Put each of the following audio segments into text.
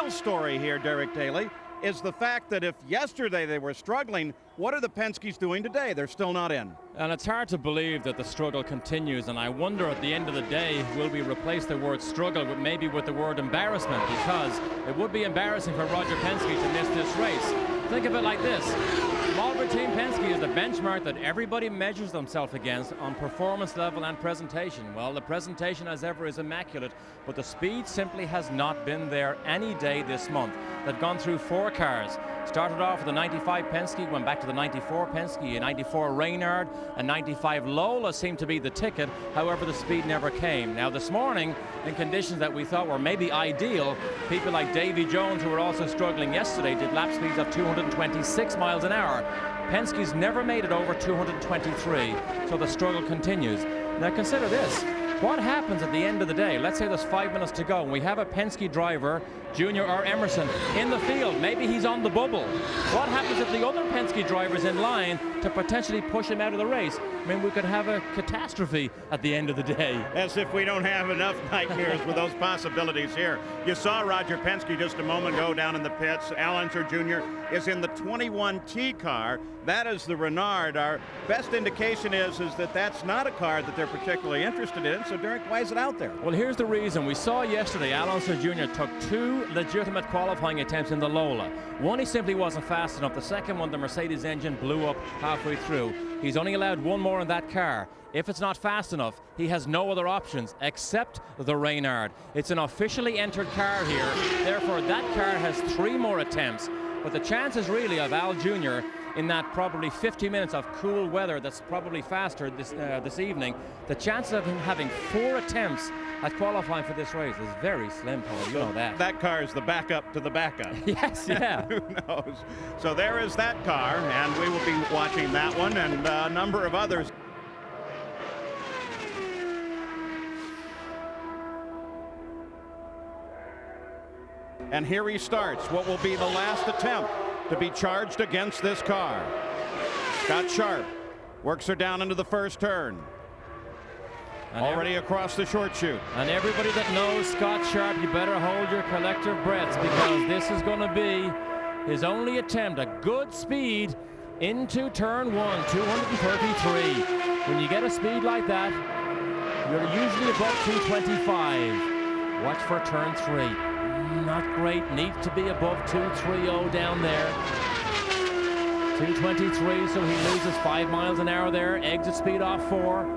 real story here, Derek Daly, is the fact that if yesterday they were struggling, what are the Penskes doing today? They're still not in. And it's hard to believe that the struggle continues, and I wonder at the end of the day, will we replace the word struggle with maybe with the word embarrassment, because it would be embarrassing for Roger Penske to miss this race. Think of it like this. Marlboro Team Penske is the benchmark that everybody measures themselves against on performance level and presentation. Well, the presentation as ever is immaculate, but the speed simply has not been there any day this month. They've gone through 4 cars. Started off with the 95 Penske, went back to the 94 Penske, a 94 Reynard, a 95 Lola seemed to be the ticket. However, the speed never came. Now this morning, in conditions that we thought were maybe ideal, people like Davy Jones, who were also struggling yesterday, did lap speeds of 226 miles an hour. Penske's never made it over 223, so the struggle continues. Now consider this. What happens at the end of the day? Let's say there's 5 minutes to go and we have a Penske driver, Junior or Emerson, in the field. Maybe he's on the bubble. What happens if the other Penske driver's in line to potentially push him out of the race? I mean, we could have a catastrophe at the end of the day. As if we don't have enough nightmares with those possibilities here. You saw Roger Penske just a moment ago down in the pits. Unser Jr. is in the 21T car. That is the Renard. Our best indication is that that's not a car that they're particularly interested in. So, Derek, why is it out there? Well, here's the reason. We saw yesterday Unser Jr. took 2 legitimate qualifying attempts in the Lola. One, he simply wasn't fast enough. The second one, the Mercedes engine blew up halfway through. He's only allowed 1 more in that car. If it's not fast enough, he has no other options except the Reynard. It's an officially entered car here. Therefore, that car has 3 more attempts. But the chances really of Al Jr. in that probably 50 minutes of cool weather that's probably faster this evening, the chances of him having 4 attempts at qualifying for this race is very slim, Paul. You know that. That car is the backup to the backup. Yes, yeah. Who knows? So there is that car, and we will be watching that one and a number of others. And here he starts what will be the last attempt to be charged against this car. Scott Sharp works her down into the first turn. And already across the short chute. And everybody that knows Scott Sharp, you better hold your collective breaths, because this is going to be his only attempt at good speed into turn 1, 233. When you get a speed like that, you're usually above 225. Watch for turn 3. Not great. Needs to be above 230 down there. 223, so he loses 5 miles an hour there. Exit speed off 4.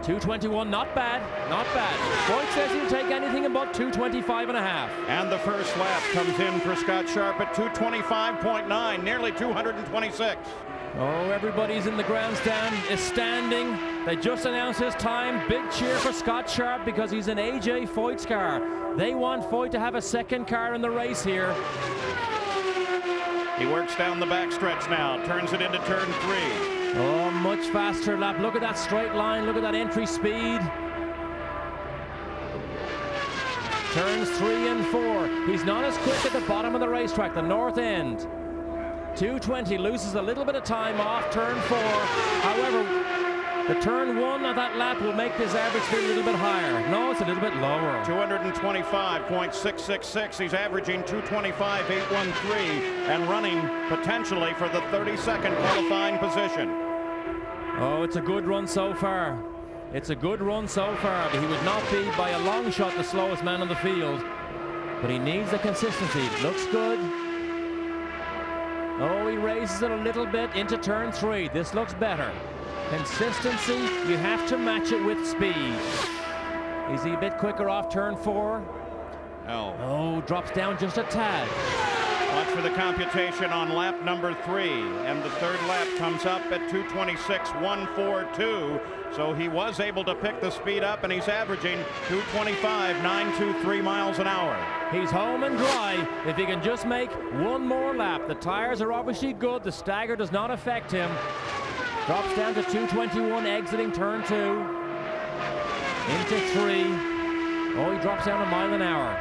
221, not bad, not bad. Boyd says he'll take anything above 225 and a half. And the first lap comes in for Scott Sharp at 225.9, nearly 226. Oh, everybody's in the grandstand, is standing. They just announced his time. Big cheer for Scott Sharp because he's in AJ Foyt's car. They want Foyt to have a second car in the race here. He works down the backstretch now, turns it into turn 3. Oh, much faster lap. Look at that straight line. Look at that entry speed. Turns 3 and 4. He's not as quick at the bottom of the racetrack, the north end. 220, loses a little bit of time off turn 4. However, the turn 1 of that lap will make his average speed a little bit higher. No, it's a little bit lower. 225.666. He's averaging 225.813 and running potentially for the 32nd qualifying position. Oh, it's a good run so far. It's a good run so far. He would not be by a long shot the slowest man in the field, but he needs the consistency. It looks good. Oh, he raises it a little bit into turn 3. This looks better. Consistency, you have to match it with speed. Is he a bit quicker off turn 4? No. Oh, drops down just a tad. Watch for the computation on lap number 3, and the third lap comes up at 226.142. So he was able to pick the speed up, and he's averaging 225.923 miles an hour. He's home and dry if he can just make 1 more lap. The tires are obviously good. The stagger does not affect him. Drops down to 221, exiting turn 2. Into 3. Oh, he drops down a mile an hour.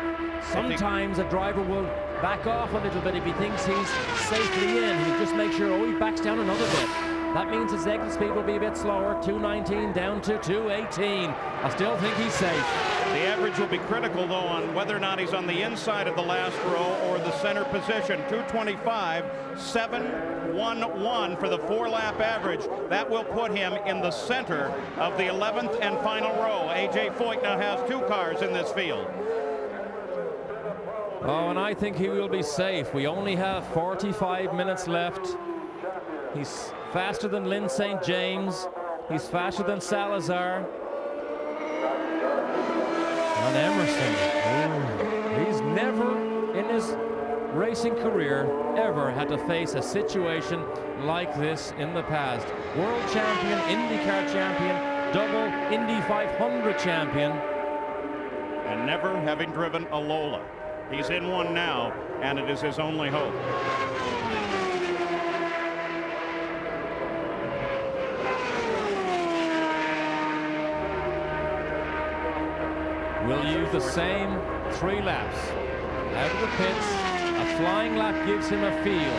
Sometimes a driver will back off a little bit if he thinks he's safely in. He just makes sure, oh, he backs down another bit. That means his exit speed will be a bit slower. 219 down to 218. I still think he's safe. The average will be critical, though, on whether or not he's on the inside of the last row or the center position. 225.711 for the 4-lap average. That will put him in the center of the 11th and final row. A.J. Foyt now has 2 cars in this field. Oh, and I think he will be safe. We only have 45 minutes left. He's faster than Lynn St. James. He's faster than Salazar. And Emerson, he's never in his racing career ever had to face a situation like this in the past. World champion, IndyCar champion, double Indy 500 champion. And never having driven a Lola. He's in one now, and it is his only hope. We'll use the same 3 laps. Out of the pits, a flying lap gives him a feel.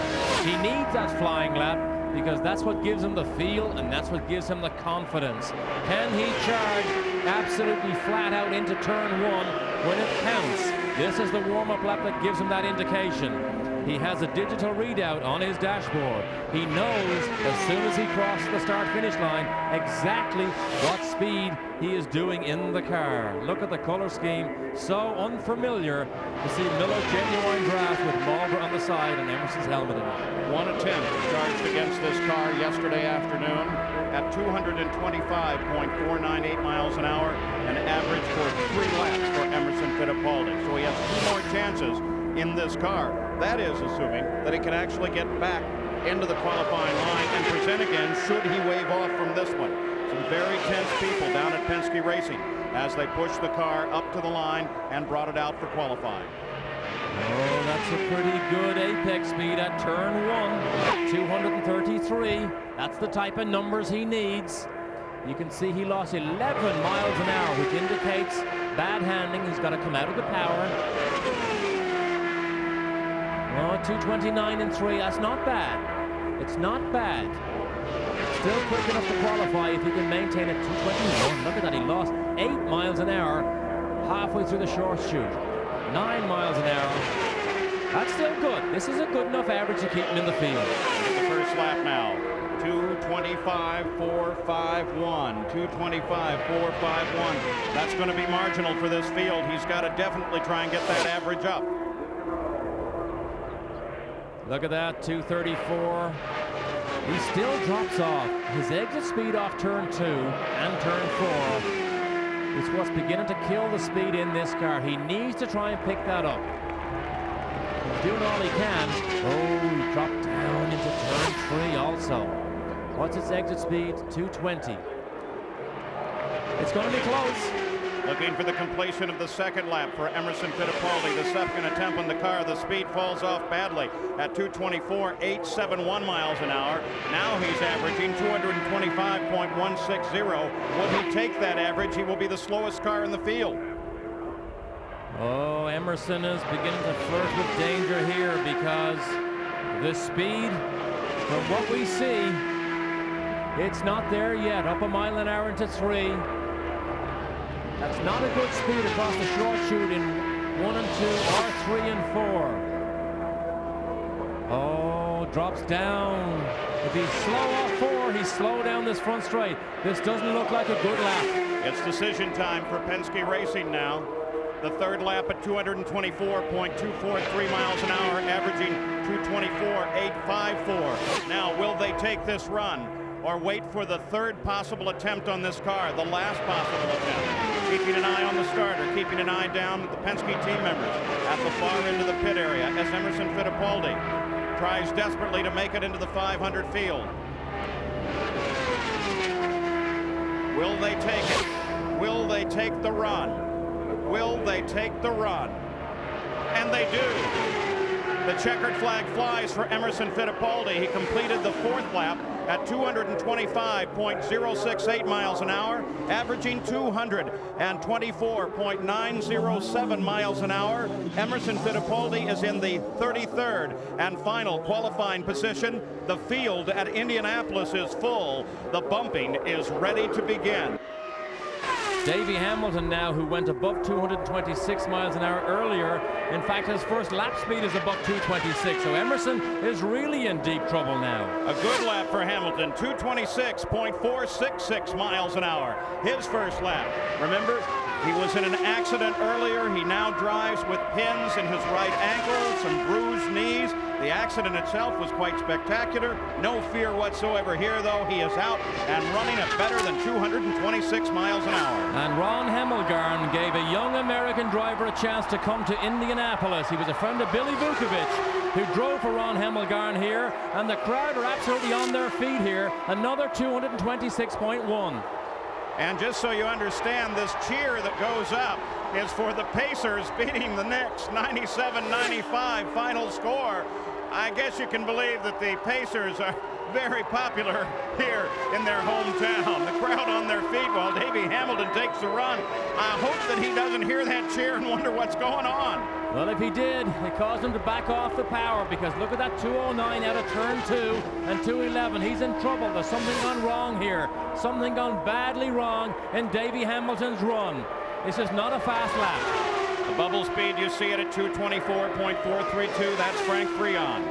He needs that flying lap because that's what gives him the feel and that's what gives him the confidence. Can he charge absolutely flat out into turn 1 when it counts? This is the warm-up lap that gives him that indication. He has a digital readout on his dashboard. He knows as soon as he crosses the start-finish line exactly what speed he is doing in the car. Look at the color scheme. So unfamiliar to see Miller Genuine Draft with Marlboro on the side and Emerson's helmet in it. One attempt charged against this car yesterday afternoon at 225.498 miles an hour, an average for 3 laps for Emerson Fittipaldi. So he has 2 more chances in this car. That is assuming that he can actually get back into the qualifying line and present again should he wave off from this one. Some very tense people down at Penske Racing as they pushed the car up to the line and brought it out for qualifying. Oh, that's a pretty good apex speed at turn 1, 233. That's the type of numbers he needs. You can see he lost 11 miles an hour, which indicates bad handling. He's got to come out of the power. Oh, 229 and 3. That's not bad. It's not bad. Still quick enough to qualify if he can maintain at 221. Look at that. He lost 8 miles an hour halfway through the short chute. 9 miles an hour. That's still good. This is a good enough average to keep him in the field. The first lap now. 225.451. 225.451. That's going to be marginal for this field. He's got to definitely try and get that average up. Look at that, 234. He still drops off. His exit speed off turn 2 and turn 4 is what's beginning to kill the speed in this car. He needs to try and pick that up. He's doing all he can. Oh, he dropped down into turn 3 also. What's its exit speed? 220. It's going to be close. Looking for the completion of the second lap for Emerson Fittipaldi. The second attempt on the car. The speed falls off badly at 224.871 miles an hour. Now he's averaging 225.160. Will he take that average? He will be the slowest car in the field. Oh, Emerson is beginning to flirt with danger here because the speed, from what we see, it's not there yet. Up a mile an hour into 3. That's not a good speed across the short chute in 1 and 2 or 3 and 4. Oh, drops down. If he's slow off 4, he's slow down this front straight. This doesn't look like a good lap. It's decision time for Penske Racing now. The third lap at 224.243 miles an hour, averaging 224.854. Now, will they take this run or wait for the third possible attempt on this car, the last possible attempt? Keeping an eye on the starter, keeping an eye down at the Penske team members at the far end of the pit area as Emerson Fittipaldi tries desperately to make it into the 500 field. Will they take it? Will they take the run? Will they take the run? And they do. The checkered flag flies for Emerson Fittipaldi. He completed the 4th lap at 225.068 miles an hour, averaging 224.907 miles an hour. Emerson Fittipaldi is in the 33rd and final qualifying position. The field at Indianapolis is full. The bumping is ready to begin. Davey Hamilton now, who went above 226 miles an hour earlier. In fact, his first lap speed is above 226. So Emerson is really in deep trouble now. A good lap for Hamilton, 226.466 miles an hour. His first lap. Remember, he was in an accident earlier. He now drives with pins in his right ankle, some bruised knees. The accident itself was quite spectacular. No fear whatsoever here, though. He is out and running at better than 226 miles an hour. And Ron Hemmelgarn gave a young American driver a chance to come to Indianapolis. He was a friend of Billy Vukovich, who drove for Ron Hemmelgarn here, and the crowd are absolutely on their feet here. Another 226.1. And just so you understand, this cheer that goes up is for the Pacers beating the Knicks 97-95 final score. I guess you can believe that the Pacers are very popular here in their hometown. The crowd on their feet while Davey Hamilton takes the run. I hope that he doesn't hear that cheer and wonder what's going on. Well, if he did, it caused him to back off the power, because look at that 209 out of turn 2 and 211. He's in trouble. There's something gone wrong here. Something gone badly wrong in Davey Hamilton's run. This is not a fast lap. The bubble speed, you see it at 224.432. That's Frank Freon.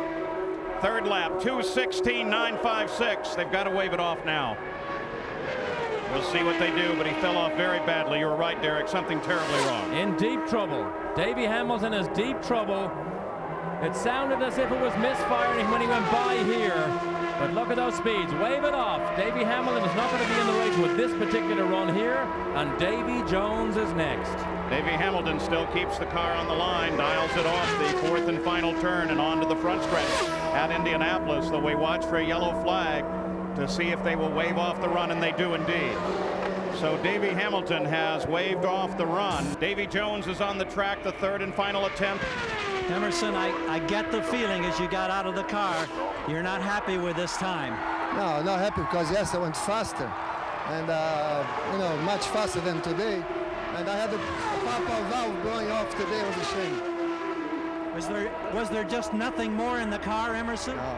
Third lap, 216.956. They've got to wave it off now. We'll see what they do, but he fell off very badly. You were right, Derek. Something terribly wrong. In deep trouble. Davey Hamilton is deep trouble. It sounded as if it was misfiring when he went by here. But look at those speeds. Wave it off. Davey Hamilton is not going to be in the race with this particular run here. And Davy Jones is next. Davey Hamilton still keeps the car on the line, dials it off the fourth and final turn and onto the front stretch at Indianapolis, though we watch for a yellow flag to see if they will wave off the run, and they do indeed. So Davey Hamilton has waved off the run. Davy Jones is on the track, the third and final attempt. Emerson, I get the feeling as you got out of the car, you're not happy with this time. No, not happy, because yes, I went faster, and you know, much faster than today. And I had a pop-up valve blowing off today. It was a shame. Was there just nothing more in the car, Emerson? No,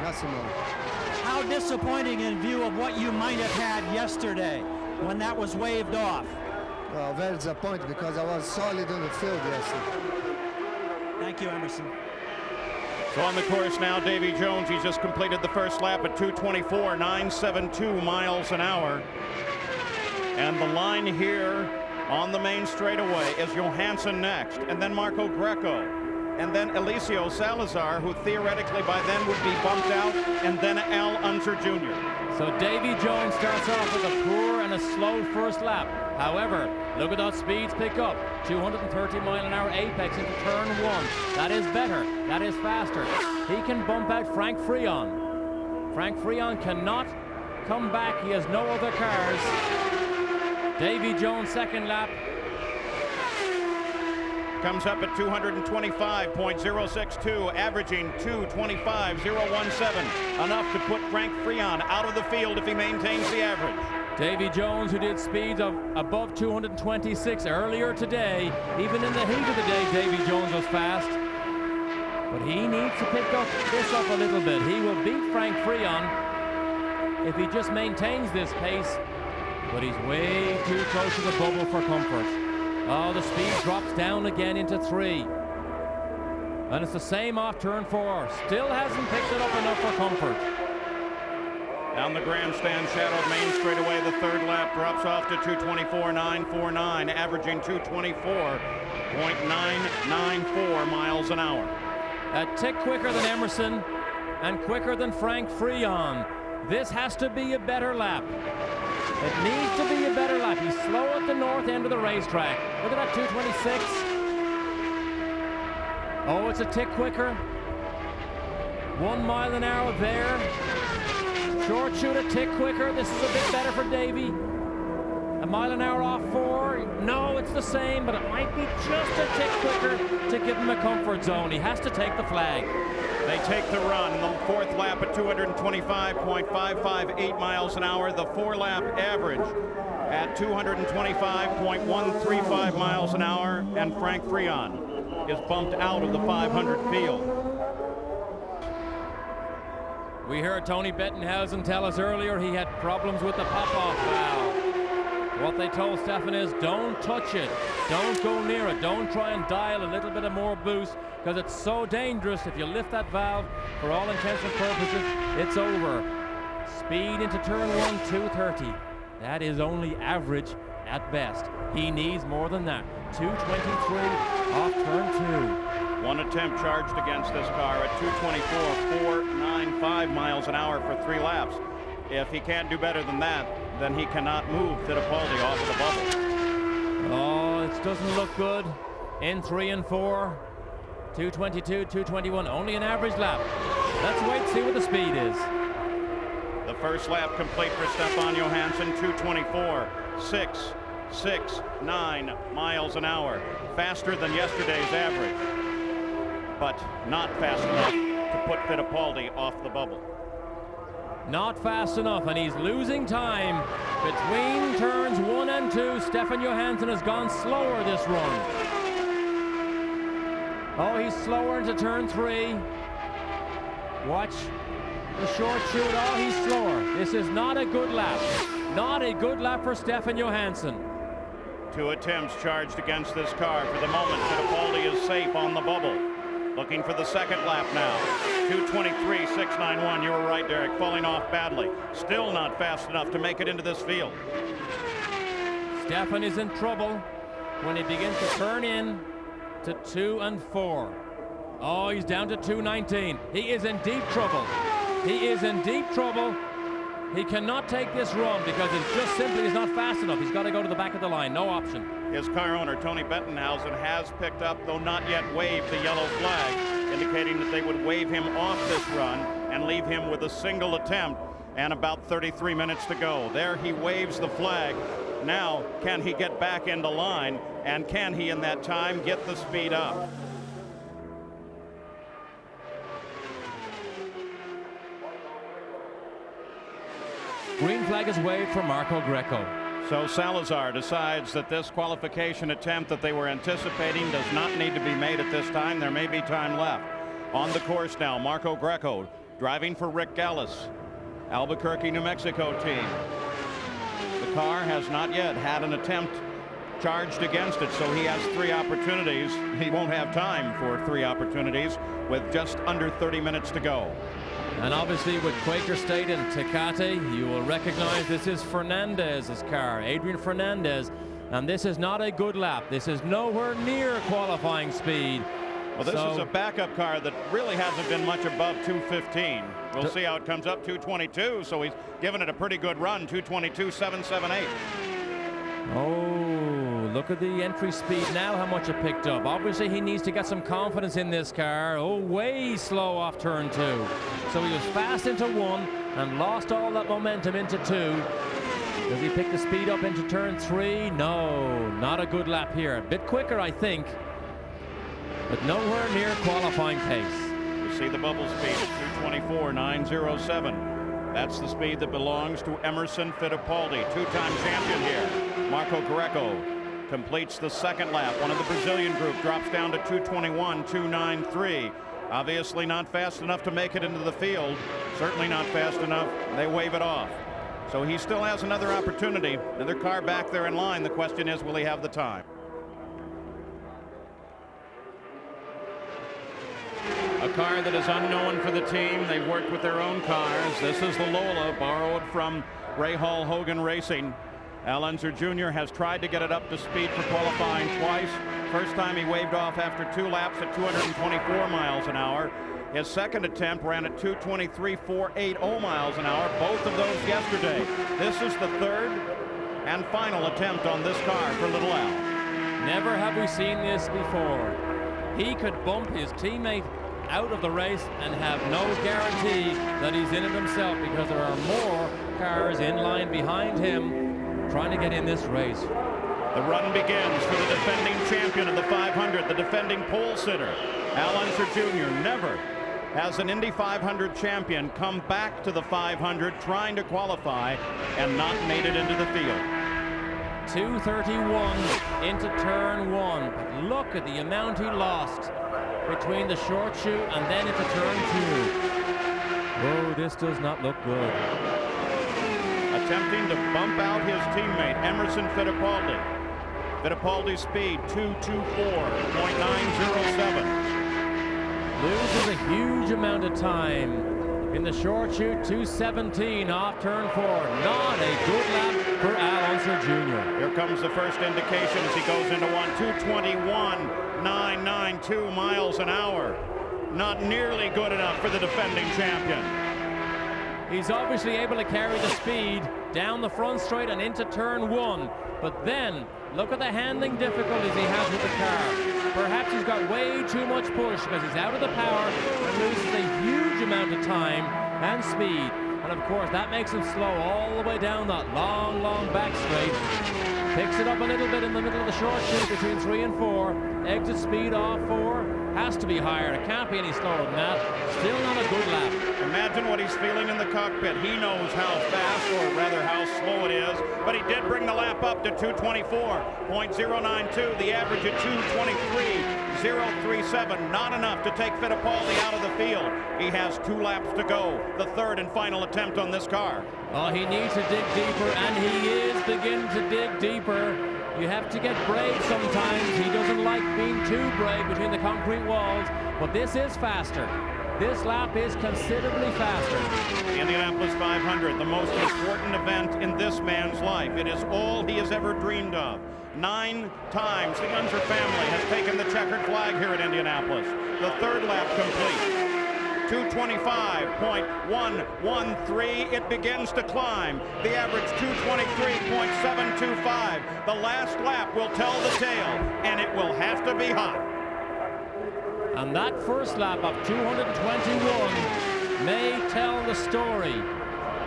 nothing more. How disappointing in view of what you might have had yesterday when that was waved off. Well, very disappointed, because I was solid on the field yesterday. Thank you, Emerson. So on the course now, Davy Jones, he's just completed the first lap at 224.972 miles an hour. And the line here on the main straightaway is Johansson next, and then Marco Greco, and then Eliseo Salazar, who theoretically by then would be bumped out, and then Unser Jr. So Davy Jones starts off with a poor and a slow first lap. However, look at those speeds pick up. 230 mile an hour apex into turn 1. That is better. That is faster. He can bump out Frank Freon. Frank Freon cannot come back. He has no other cars. Davy Jones' second lap comes up at 225.062, averaging 225.017, enough to put Frank Freon out of the field if he maintains the average. Davy Jones, who did speeds of above 226 earlier today, even in the heat of the day, Davy Jones was fast. But he needs to pick this up a little bit. He will beat Frank Freon if he just maintains this pace. But he's way too close to the bubble for comfort. Oh, the speed drops down again into 3. And it's the same off turn 4. Still hasn't picked it up enough for comfort. Down the grandstand shadowed main straightaway, the third lap drops off to 224.949, averaging 224.994 miles an hour. A tick quicker than Emerson and quicker than Frank Freon. This has to be a better lap. It needs to be a better lap. He's slow at the north end of the racetrack. Look at that 226. Oh, it's a tick quicker. 1 mile an hour there. Short shoot a tick quicker. This is a bit better for Davy. A mile an hour off 4. No, it's the same, but it might be just a tick quicker to give him a comfort zone. He has to take the flag. They take the run. The fourth lap at 225.558 miles an hour. The four-lap average at 225.135 miles an hour. And Frank Freon is bumped out of the 500 field. We heard Tony Bettenhausen tell us earlier he had problems with the pop-off valve. What they told Stefan is, don't touch it, don't go near it, don't try and dial a little bit of more boost, because it's so dangerous. If you lift that valve, for all intents and purposes, it's over. Speed into turn 1, 230. That is only average at best. He needs more than that. 223 off turn 2. One attempt charged against this car at 224.495 miles an hour for 3 laps. If he can't do better than that, then he cannot move Fittipaldi off of the bubble. Oh, it doesn't look good. In 3 and 4. 222, 221, only an average lap. Let's wait and see what the speed is. The first lap complete for Stefan Johansson, 224.669 miles an hour. Faster than yesterday's average, but not fast enough to put Fittipaldi off the bubble. Not fast enough, and he's losing time. Between turns 1 and 2, Stefan Johansson has gone slower this run. Oh, he's slower into turn 3. Watch the short shoot. Oh, he's slower. This is not a good lap. Not a good lap for Stefan Johansson. 2 attempts charged against this car. For the moment, Fittipaldi is safe on the bubble. Looking for the second lap now. 223.691. You were right, Derek. Falling off badly. Still not fast enough to make it into this field. Stefan is in trouble when he begins to turn in to 2 and 4. Oh, he's down to 219. He is in deep trouble. He is in deep trouble. He cannot take this run because it just simply is not fast enough. He's got to go to the back of the line. No option. His car owner, Tony Bettenhausen, has picked up, though not yet waved, the yellow flag, indicating that they would wave him off this run and leave him with a single attempt and about 33 minutes to go. There he waves the flag. Now, can he get back into line, and can he in that time get the speed up? Green flag is waved for Marco Greco. So Salazar decides that this qualification attempt that they were anticipating does not need to be made at this time. There may be time left. On the course now, Marco Greco driving for Rick Gallis, Albuquerque, New Mexico team. The car has not yet had an attempt charged against it, so he has 3 opportunities. He won't have time for 3 opportunities with just under 30 minutes to go. And obviously with Quaker State and Tecate, you will recognize this is Fernandez's car, Adrian Fernandez, and this is not a good lap. This is nowhere near qualifying speed. Well, this is a backup car that really hasn't been much above 215. We'll see how it comes up, 222, so he's given it a pretty good run, 222.778. Oh, look at the entry speed now, how much it picked up. Obviously, he needs to get some confidence in this car. Oh, way slow off turn 2. So he was fast into 1 and lost all that momentum into 2. Does he pick the speed up into turn 3? No, not a good lap here. A bit quicker, I think, but nowhere near qualifying pace. You see the bubble speed at 224.907. That's the speed that belongs to Emerson Fittipaldi, 2-time champion here. Marco Greco completes the second lap. One of the Brazilian group drops down to 221.293. Obviously not fast enough to make it into the field. Certainly not fast enough. They wave it off. So he still has another opportunity. Another car back there in line. The question is, will he have the time? A car that is unknown for the team. They've worked with their own cars. This is the Lola, borrowed from Ray Hall Hogan Racing. Unser Jr. has tried to get it up to speed for qualifying twice. First time he waved off after 2 laps at 224 miles an hour. His second attempt ran at 223.480 miles an hour. Both of those yesterday. This is the third and final attempt on this car for Little Al. Never have we seen this before. He could bump his teammate out of the race and have no guarantee that he's in it himself, because there are more cars in line behind him trying to get in this race. The run begins for the defending champion of the 500, the defending pole sitter, Unser Jr. Never has an Indy 500 champion come back to the 500 trying to qualify and not made it into the field. 231 into turn 1. But look at the amount he lost between the short chute and then into turn 2. Oh, this does not look good. Attempting to bump out his teammate, Emerson Fittipaldi. Fittipaldi's speed, 224.907. Loses a huge amount of time. In the short chute, 217 off turn 4. Not a good lap for Unser Jr. Here comes the first indication as he goes into one. 221.992 miles an hour. Not nearly good enough for the defending champion. He's obviously able to carry the speed down the front straight and into turn 1. But then, look at the handling difficulties he has with the car. Perhaps he's got way too much push because he's out of the power and loses a huge amount of time and speed. And of course, that makes him slow all the way down that long, long back straight. Picks it up a little bit in the middle of the short chute between 3 and 4. Exit speed off 4. Has to be higher. It can't be any slower than that. Still not a good lap. Imagine what he's feeling in the cockpit. He knows how fast, or rather how slow it is, but he did bring the lap up to 224.092. The average at 223.037. Not enough to take Fittipaldi out of the field. He has 2 laps to go. The third and final attempt on this car. Oh, he needs to dig deeper, and he is beginning to dig deeper. You have to get brave sometimes. He doesn't like being too brave between the concrete walls, but this is faster. This lap is considerably faster. The Indianapolis 500, the most important event in this man's life. It is all he has ever dreamed of. 9 times the Unser family has taken the checkered flag here at Indianapolis. The third lap complete. 225.113. It begins to climb. The average 223.725. The last lap will tell the tale, and it will have to be hot. And that first lap of 221 may tell the story,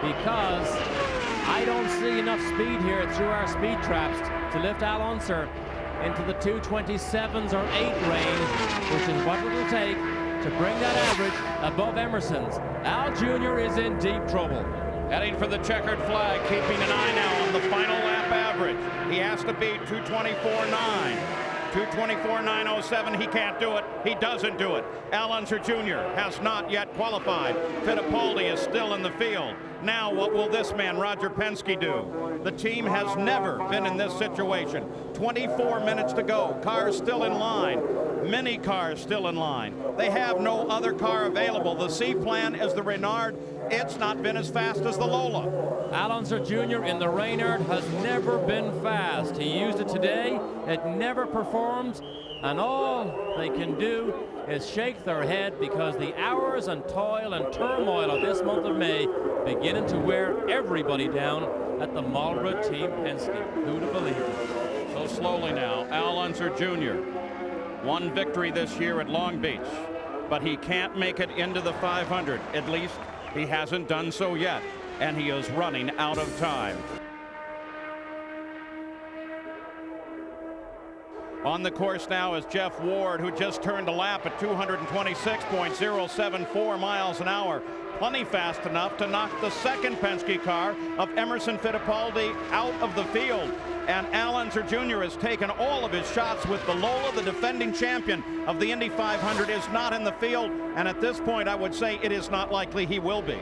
because I don't see enough speed here through our speed traps to lift Al Unser into the 227s or 8 range, which is what it will take to bring that average above Emerson's. Al Jr. is in deep trouble. Heading for the checkered flag, keeping an eye now on the final lap average. He has to beat 224.9. 224.907. He can't do it. He doesn't do it. Al Unser Jr. has not yet qualified. Fittipaldi is still in the field. Now what will this man, Roger Penske, do? The team has never been in this situation. 24 minutes to go. Cars still in line. Many cars still in line. They have no other car available. The C plan is the Reynard. It's not been as fast as the Lola. Al Unser Jr. in the Reynard has never been fast. He used it today. It never performed. And all they can do is shake their head, because the hours and toil and turmoil of this month of May beginning to wear everybody down at the Marlboro team Penske. Who'd have believed it? So slowly now, Al Unser Jr. One victory this year at Long Beach, but he can't make it into the 500. At least he hasn't done so yet, and he is running out of time. On the course now is Jeff Ward, who just turned a lap at 226.074 miles an hour. Plenty fast enough to knock the second Penske car of Emerson Fittipaldi out of the field. And Al Unser Jr. has taken all of his shots with the Lola. The defending champion of the Indy 500 is not in the field. And at this point, I would say it is not likely he will be.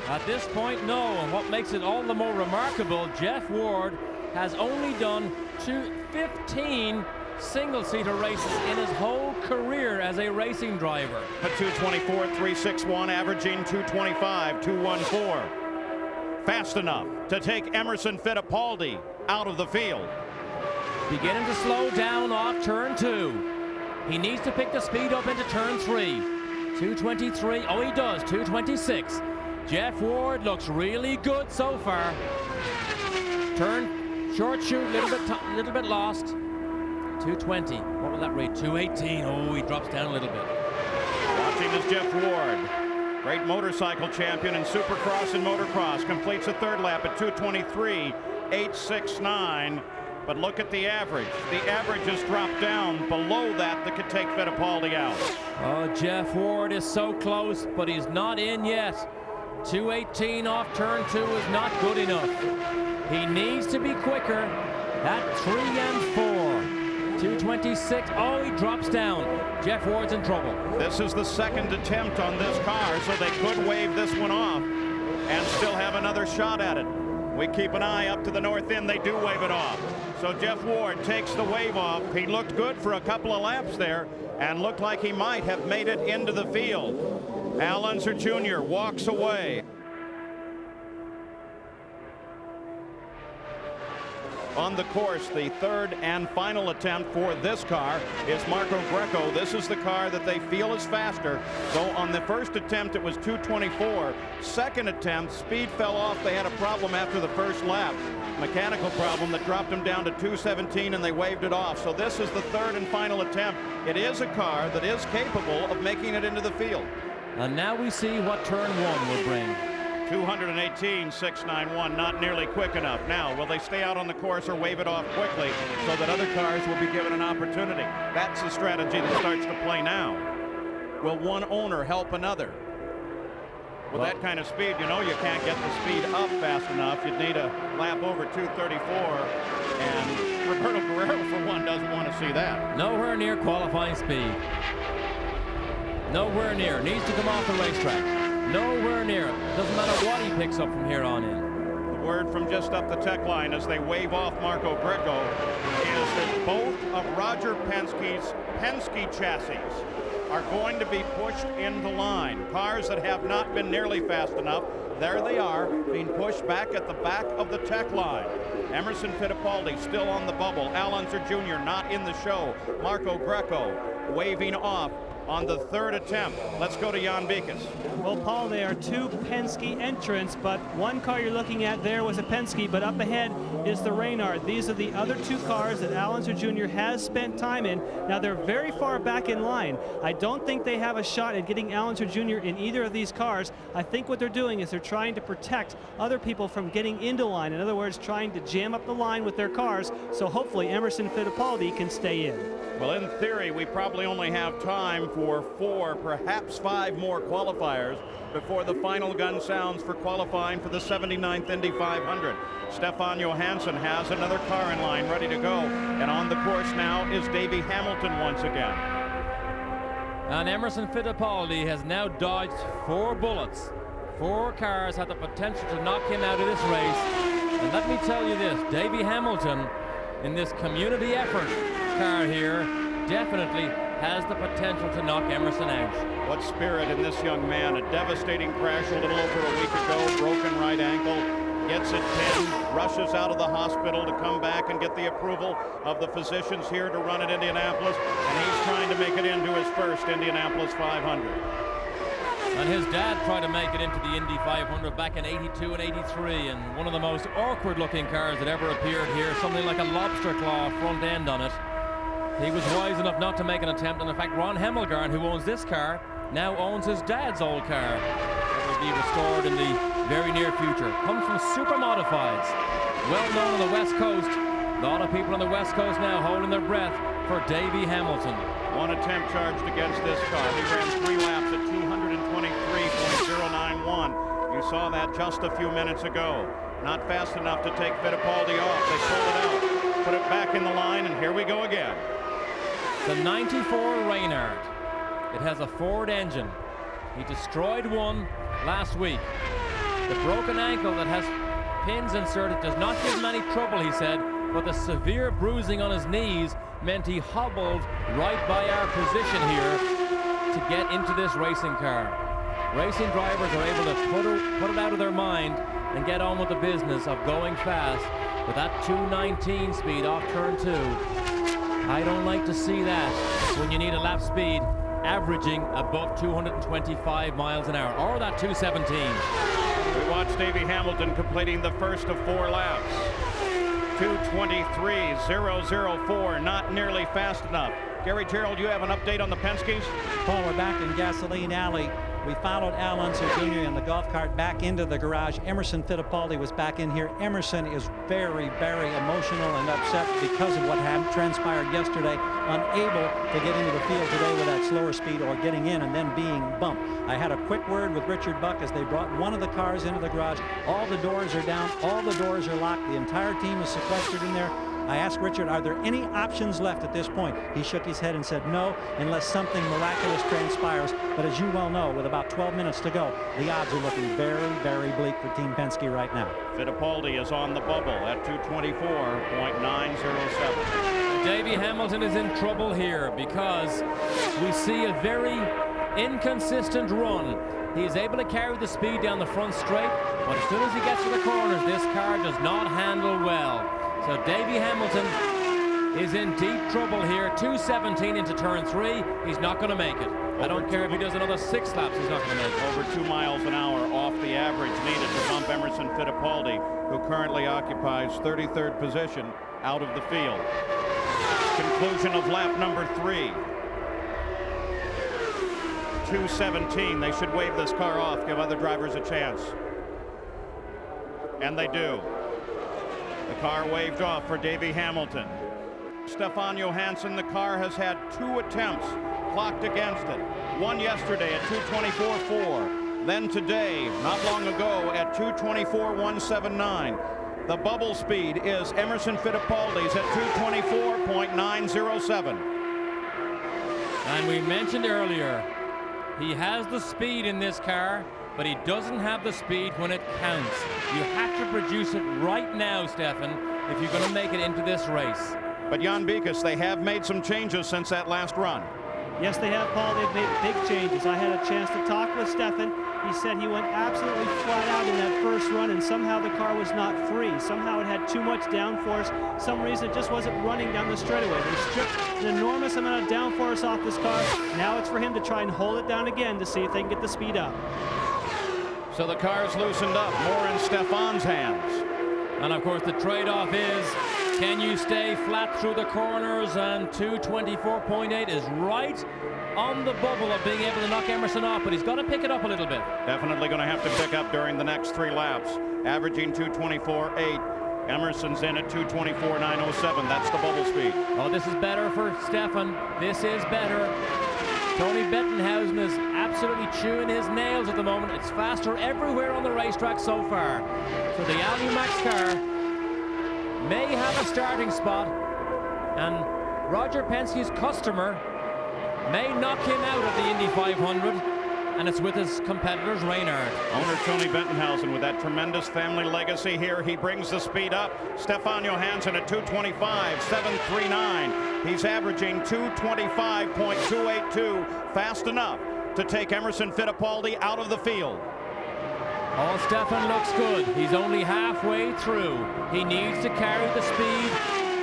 At this point, no. And what makes it all the more remarkable, Jeff Ward has only done 15 single-seater races in his whole career as a racing driver. A 224.361, averaging 225.214. Fast enough to take Emerson Fittipaldi out of the field. Beginning to slow down off turn 2. He needs to pick the speed up into turn 3. 223. Oh, he does. 226. Jeff Ward looks really good so far. Turn short chute, little bit lost. 220. What will that read? 218. Oh, he drops down a little bit. Watching is Jeff Ward. Great motorcycle champion in Supercross and motocross. Completes a third lap at 223.869. But look at the average. The average has dropped down below that could take Fittipaldi out. Oh, Jeff Ward is so close, but he's not in yet. 218 off turn 2 is not good enough. He needs to be quicker at 3 and 4. 226. Oh, he drops down. Jeff Ward's in trouble. This is the second attempt on this car, so they could wave this one off and still have another shot at it. We keep an eye up to the north end. They do wave it off. So Jeff Ward takes the wave off. He looked good for a couple of laps there and looked like he might have made it into the field. Al Unser Jr. walks away. On the course, the third and final attempt for this car is Marco Greco. This is the car that they feel is faster. So on the first attempt, it was 224. Second attempt, speed fell off. They had a problem after the first lap. Mechanical problem that dropped them down to 217, and they waved it off. So this is the third and final attempt. It is a car that is capable of making it into the field. And now we see what turn 1 will bring. 218.691, not nearly quick enough. Now, will they stay out on the course or wave it off quickly so that other cars will be given an opportunity? That's the strategy that starts to play now. Will one owner help another? With that kind of speed, you know you can't get the speed up fast enough. You'd need a lap over 234, and Roberto Guerrero, for one, doesn't want to see that. Nowhere near qualifying speed. Nowhere near. Needs to come off the racetrack. Nowhere near it. Doesn't matter what he picks up from here on in. The word from just up the tech line as they wave off Marco Greco is that both of Roger Penske's Penske chassis are going to be pushed into line. Cars that have not been nearly fast enough, there they are, being pushed back at the back of the tech line. Emerson Fittipaldi still on the bubble. Al Unser Jr. not in the show. Marco Greco waving off on the third attempt. Let's go to Jan Beekes. Well, Paul, there are 2 Penske entrants, but one car you're looking at there was a Penske, but up ahead is the Reynard. These are the other 2 cars that Al Unser Jr. has spent time in. Now, they're very far back in line. I don't think they have a shot at getting Al Unser Jr. in either of these cars. I think what they're doing is they're trying to protect other people from getting into line. In other words, trying to jam up the line with their cars, so hopefully Emerson Fittipaldi can stay in. Well, in theory, we probably only have time for 4, perhaps 5 more qualifiers before the final gun sounds for qualifying for the 79th Indy 500. Stefan Johansson has another car in line ready to go, and on the course now is Davey Hamilton once again. And Emerson Fittipaldi has now dodged 4 bullets. 4 cars had the potential to knock him out of this race. And let me tell you this, Davey Hamilton in this community effort car here definitely has the potential to knock Emerson out. What spirit in this young man. A devastating crash a little over a week ago, broken right ankle, gets it pinned, rushes out of the hospital to come back and get the approval of the physicians here to run at Indianapolis, and he's trying to make it into his first Indianapolis 500. And his dad tried to make it into the Indy 500 back in '82 and '83, and one of the most awkward looking cars that ever appeared here, something like a lobster claw front end on it. He was wise enough not to make an attempt, and in fact Ron Hemmelgarn, who owns this car, now owns his dad's old car. It will be restored in the very near future. Comes from Super Modifieds, well known on the West Coast. A lot of people on the West Coast now holding their breath for Davey Hamilton. 1 attempt charged against this car. He ran 3 laps at 223.091. You saw that just a few minutes ago. Not fast enough to take Fittipaldi off. They pulled it out, put it back in the line, and here we go again. The 94 Reynard. It has a Ford engine. He destroyed one last week. The broken ankle that has pins inserted does not give him any trouble, he said, but the severe bruising on his knees meant he hobbled right by our position here to get into this racing car. Racing drivers are able to put it out of their mind and get on with the business of going fast with that 219 speed off turn 2. I don't like to see that when you need a lap speed averaging above 225 miles an hour, or that 217. We watched Davey Hamilton completing the first of 4 laps. 2:23.004, not nearly fast enough. Gary Gerald, you have an update on the Penskes? Paul, we're back in Gasoline Alley. We followed Al Unser Jr. and the golf cart back into the garage. Emerson Fittipaldi was back in here. Emerson is very, very emotional and upset because of what had transpired yesterday, unable to get into the field today with that slower speed or getting in and then being bumped. I had a quick word with Richard Buck as they brought one of the cars into the garage. All the doors are down, all the doors are locked. The entire team is sequestered in there. I asked Richard, are there any options left at this point? He shook his head and said no, unless something miraculous transpires. But as you well know, with about 12 minutes to go, the odds are looking very, very bleak for Team Penske right now. Fittipaldi is on the bubble at 224.907. Davey Hamilton is in trouble here because we see a very inconsistent run. He is able to carry the speed down the front straight, but as soon as he gets to the corners, this car does not handle well. So Davey Hamilton is in deep trouble here. 2:17 into turn 3. He's not going to make it. I don't care if he does another 6 laps, he's not going to make it. Over 2 miles an hour off the average needed to bump Emerson Fittipaldi, who currently occupies 33rd position out of the field. Conclusion of lap number 3. 2:17. They should wave this car off, give other drivers a chance. And they do. The car waved off for Davey Hamilton. Stefan Johansson, the car has had 2 attempts clocked against it. One yesterday at 2:24.4. Then today, not long ago, at 2:24.179. The bubble speed is Emerson Fittipaldi's at 2:24.907. And we mentioned earlier, he has the speed in this car, but he doesn't have the speed when it counts. You have to produce it right now, Stefan, if you're going to make it into this race. But Jan Bikus, they have made some changes since that last run. Yes, they have, Paul. They've made big changes. I had a chance to talk with Stefan. He said he went absolutely flat out in that first run, and somehow the car was not free. Somehow it had too much downforce. Some reason it just wasn't running down the straightaway. They stripped an enormous amount of downforce off this car. Now it's for him to try and hold it down again to see if they can get the speed up. So the car's loosened up, more in Stefan's hands. And of course the trade-off is, can you stay flat through the corners? And 2:24.8 is right on the bubble of being able to knock Emerson off, but he's got to pick it up a little bit. Definitely going to have to pick up during the next 3 laps, averaging 2:24.8. Emerson's in at 2:24.907. That's the bubble speed. Oh, this is better for Stefan. This is better. Tony Bettenhausen is absolutely chewing his nails at the moment. It's faster everywhere on the racetrack so far. So the Alumax car may have a starting spot, and Roger Penske's customer may knock him out of the Indy 500, and it's with his competitors Reynard. Owner Tony Bettenhausen with that tremendous family legacy here. He brings the speed up. Stefan Johansson at 2:25.739. He's averaging 2:25.282, fast enough to take Emerson Fittipaldi out of the field. Oh, Stefan looks good. He's only halfway through. He needs to carry the speed,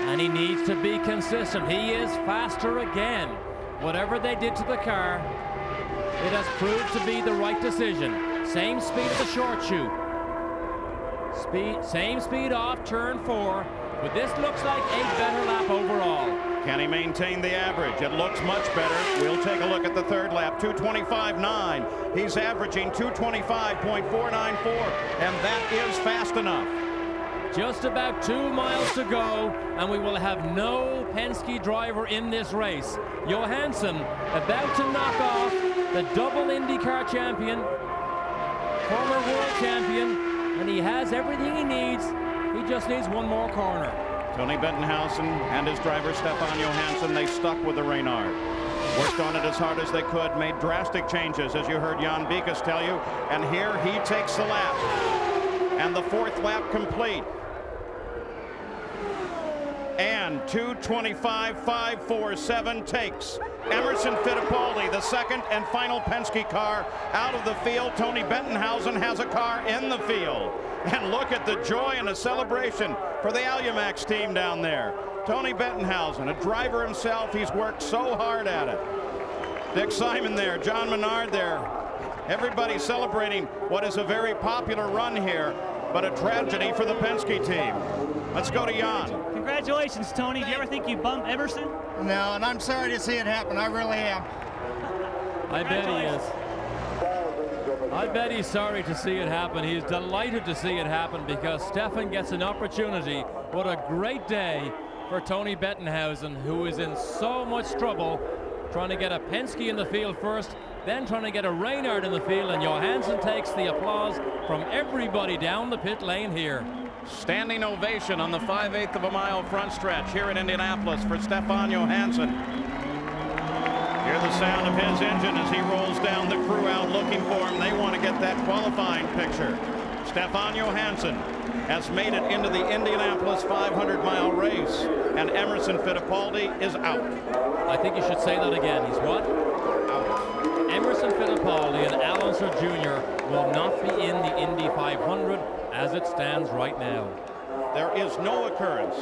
and he needs to be consistent. He is faster again. Whatever they did to the car, it has proved to be the right decision. Same speed at the short chute. Same speed off turn 4, but this looks like a better lap overall. Can he maintain the average? It looks much better. We'll take a look at the 3rd lap, 2:25.9. He's averaging 2:25.494, and that is fast enough. Just about 2 miles to go, and we will have no Penske driver in this race. Johansson about to knock off the double IndyCar champion, former world champion, and he has everything he needs. He just needs one more corner. Tony Bettenhausen and his driver Stefan Johansson, they stuck with the Reynard. Worked on it as hard as they could, made drastic changes, as you heard Jan Bikus tell you, and here he takes the lap. And the 4th lap complete. And 2:25.547 takes Emerson Fittipaldi, the 2nd and final Penske car, out of the field. Tony Bettenhausen has a car in the field. And look at the joy and the celebration for the Alumax team down there. Tony Bettenhausen, a driver himself, he's worked so hard at it. Dick Simon there, John Menard there. Everybody celebrating what is a very popular run here, but a tragedy for the Penske team. Let's go to Jan. Congratulations, Tony. Do you ever think you bumped Emerson? No, and I'm sorry to see it happen. I really am. I bet he is. I bet he's sorry to see it happen. He's delighted to see it happen because Stefan gets an opportunity. What a great day for Tony Bettenhausen, who is in so much trouble trying to get a Penske in the field first, then trying to get a Reynard in the field, and Johansson takes the applause from everybody down the pit lane here. Standing ovation on the 5/8 of a mile front stretch here in Indianapolis for Stefan Johansson. Hear the sound of his engine as he rolls down, the crew out looking for him. They want to get that qualifying picture. Stefan Johansson has made it into the Indianapolis 500-mile race, and Emerson Fittipaldi is out. I think you should say that again. He's what? Out. Emerson Fittipaldi and Unser Jr. will not be in the Indy 500 as it stands right now. There is no occurrence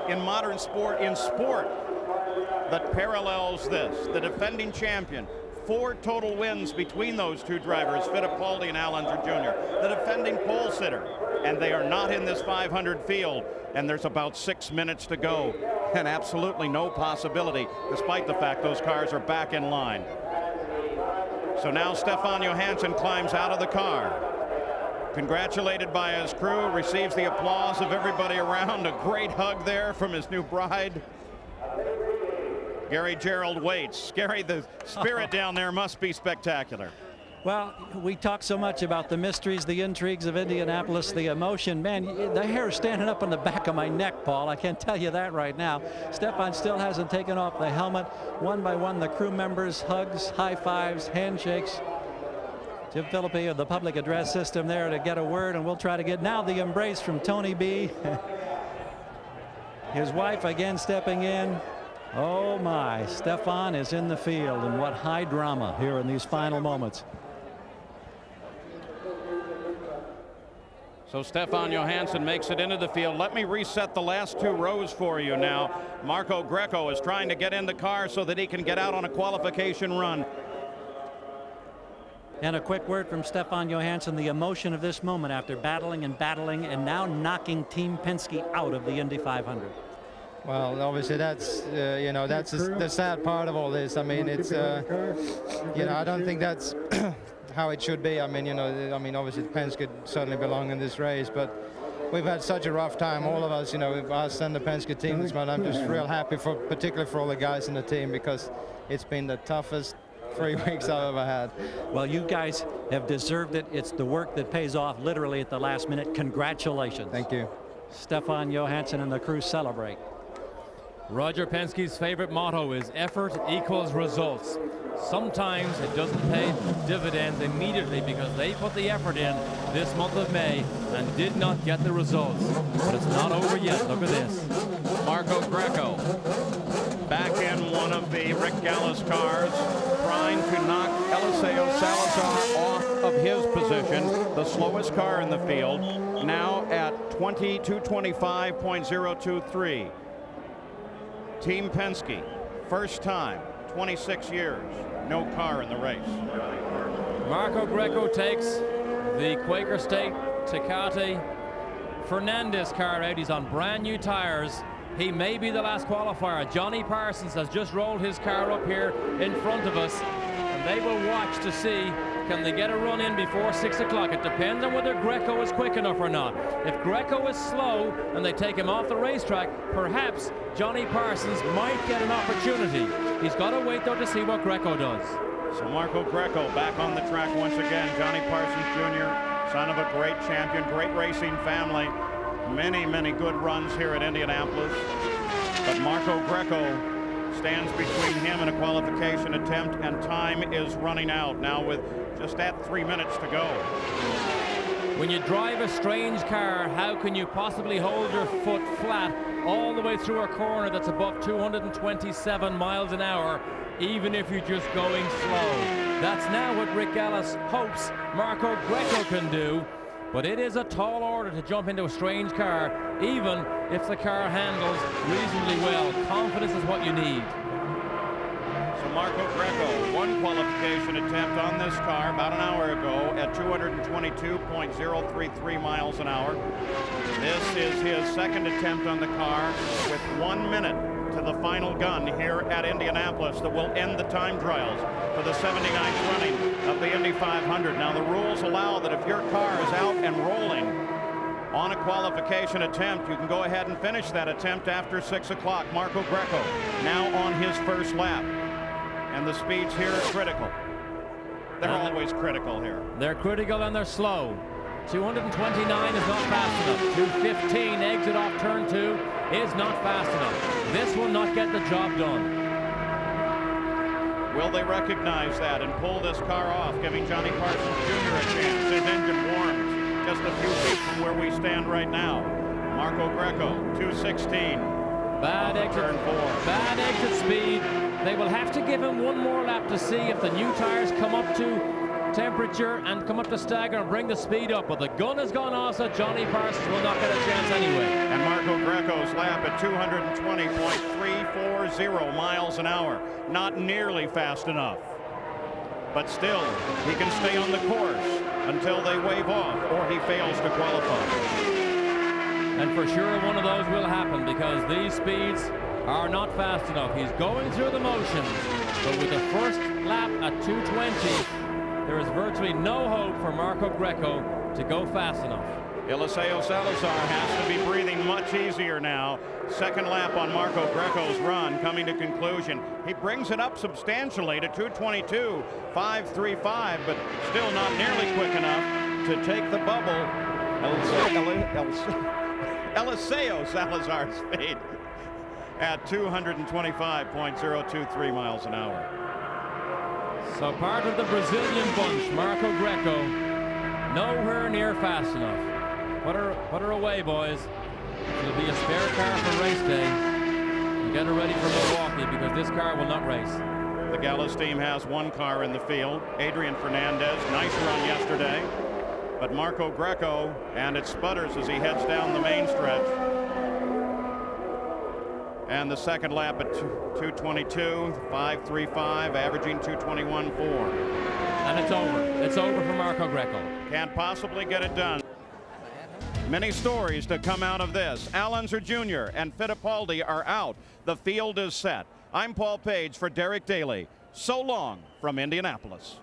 in modern sport, that parallels this. The defending champion, 4 total wins between those two drivers, Fittipaldi and Unser Jr. The defending pole sitter, and they are not in this 500 field, and there's about 6 minutes to go, and absolutely no possibility, despite the fact those cars are back in line. So now Stefan Johansson climbs out of the car, congratulated by his crew, receives the applause of everybody around. A great hug there from his new bride. Gary Gerald waits. Gary, the spirit down there must be spectacular. Well, we talk so much about the mysteries, the intrigues of Indianapolis, the emotion. Man, the hair is standing up on the back of my neck, Paul. I can't tell you that right now. Stefan still hasn't taken off the helmet. One by one, the crew members, hugs, high fives, handshakes. Jim Philippi of the public address system there to get a word, and we'll try to get now the embrace from Tony B. His wife again stepping in. Oh my, Stefan is in the field, and what high drama here in these final moments. So Stefan Johansson makes it into the field. Let me reset the last 2 rows for you now. Marco Greco is trying to get in the car so that he can get out on a qualification run. And a quick word from Stefan Johansson, the emotion of this moment after battling and now knocking Team Penske out of the Indy 500. Well, obviously that's that's the sad part of all this. I mean, it's I don't think that's how it should be. I mean, obviously Penske certainly belong in this race, but we've had such a rough time, all of us, us and the Penske team this month. I'm just real happy particularly for all the guys in the team, because it's been the toughest 3 weeks I've ever had. Well, you guys have deserved it. It's the work that pays off literally at the last minute. Congratulations. Thank you. Stefan Johansson and the crew celebrate. Roger Penske's favorite motto is effort equals results. Sometimes it doesn't pay dividends immediately because they put the effort in this month of May and did not get the results. But it's not over yet. Look at this. Marco Greco back in one of the Rick Gallis cars, trying to knock Eliseo Salazar off of his position, the slowest car in the field, now at 22:25.023. Team Penske, first time, 26 years, no car in the race. Marco Greco takes the Quaker State Tecate Fernandez car out. He's on brand new tires. He may be the last qualifier. Johnny Parsons has just rolled his car up here in front of us, and they will watch to see, can they get a run in before 6 o'clock? It depends on whether Greco is quick enough or not. If Greco is slow and they take him off the racetrack, perhaps Johnny Parsons might get an opportunity. He's got to wait though to see what Greco does. So Marco Greco back on the track once again. Johnny Parsons Jr., son of a great champion, great racing family. Many, many good runs here at Indianapolis. But Marco Greco stands between him and a qualification attempt, and time is running out now with just at 3 minutes to go. When you drive a strange car, how can you possibly hold your foot flat all the way through a corner that's above 227 miles an hour, even if you're just going slow? That's now what Rick Gallis hopes Marco Greco can do. But it is a tall order to jump into a strange car, even if the car handles reasonably well. Confidence is what you need. So Marco Greco, one qualification attempt on this car about an hour ago at 222.033 miles an hour. This is his second attempt on the car with 1 minute to the final gun here at Indianapolis that will end the time trials for the 79th running of the Indy 500. Now, the rules allow that if your car is out and rolling on a qualification attempt, you can go ahead and finish that attempt after 6 o'clock. Marco Greco now on his first lap. And the speeds here are critical. They're always critical here. They're critical and they're slow. 229 is not fast enough. 215 exit off turn 2 is not fast enough. This will not get the job done. Will they recognize that and pull this car off, giving Johnny Parsons Jr. a chance? His engine warms just a few feet from where we stand right now. Marco Greco, 216. Bad exit. Turn 4. Bad exit speed. They will have to give him one more lap to see if the new tires come up to temperature and come up to stagger and bring the speed up. But the gun has gone off, so Johnny Parsons will not get a chance anyway. And Marco Greco's lap at 220.340 miles an hour. Not nearly fast enough. But still, he can stay on the course until they wave off or he fails to qualify. And for sure one of those will happen because these speeds are not fast enough. He's going through the motions, but with the first lap at 220, there is virtually no hope for Marco Greco to go fast enough. Eliseo Salazar has to be breathing much easier now. Second lap on Marco Greco's run coming to conclusion. He brings it up substantially to 222.535, but still not nearly quick enough to take the bubble. Eliseo Salazar's speed at 225.023 miles an hour. So part of the Brazilian bunch, Marco Greco, nowhere near fast enough. Put her away, boys. It'll be a spare car for race day. And get her ready for Milwaukee because this car will not race. The Gallus team has one car in the field. Adrian Fernandez, nice run yesterday. But Marco Greco, and it sputters as he heads down the main stretch. And the second lap at 222.535, averaging 221.4. And it's over. It's over for Marco Greco. Can't possibly get it done. Many stories to come out of this. Unser Jr. and Fittipaldi are out. The field is set. I'm Paul Page for Derek Daly. So long from Indianapolis.